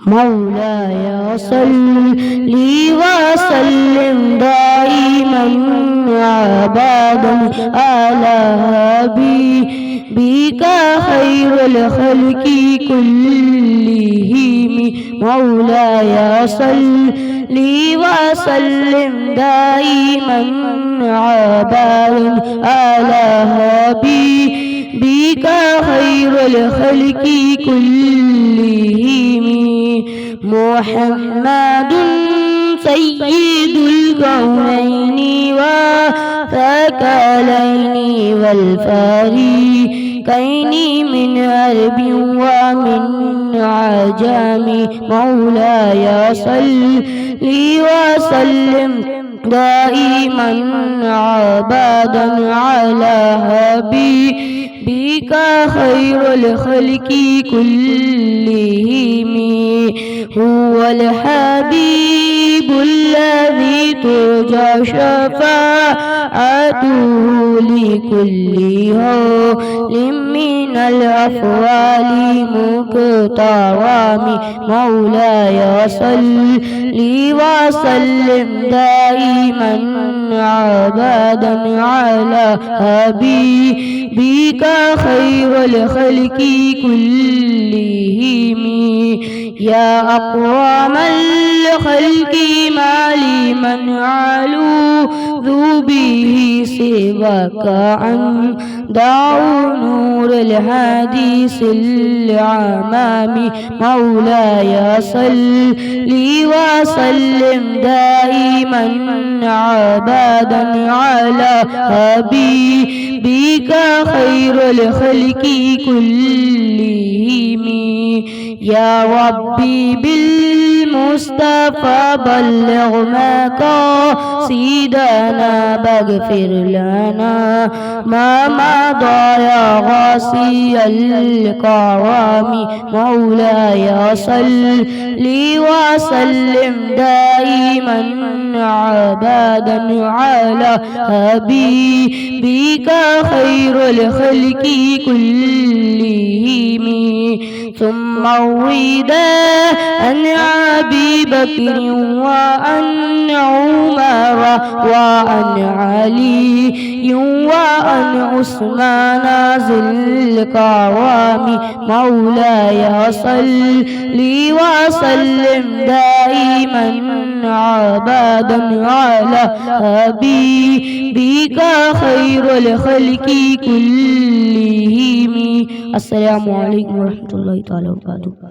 مولاي صل وسلم دائما أبدا على حبيبك خير الخلق كلهم. مولاي صل وسلم دائما أبدا على حبيبك خير الخلق كلهم. محمد سيد الكونين والثقلين والفريقين من عرب ومن عجم. مولاي صل وسلم دائما أبدا على حبيبك خير الخلق كلهم. هو الحبيب الذي ترجى شفاعته لكل هول من الأفوال مقترم. مولاي صل وسلم دائما أبدا على حبيبك خير الخلق كلهم. يا أقوام الخلق ما لي من أعوذ به سواك عن دعوا نور الحديث العمام. مولاي صل وسلم دائما أبدا على حبيبك خير الخلق كلهم. يا ربي بالمصطفى بلغ مقاصدنا واغفر لنا ما مضى يا غاسي الكرام. مولاي صل وسلم دائما أبدا على حبيبك خير الخلق كلهم. ثم وداء أبي بكر وعن عمر وعن علي وعن عثمان ذي الكرام. مولاي صل وسلم دائما أبدا على حبيبك خير الخلق كلهم. السلام عليكم ورحمة الله تعالى وبركاته.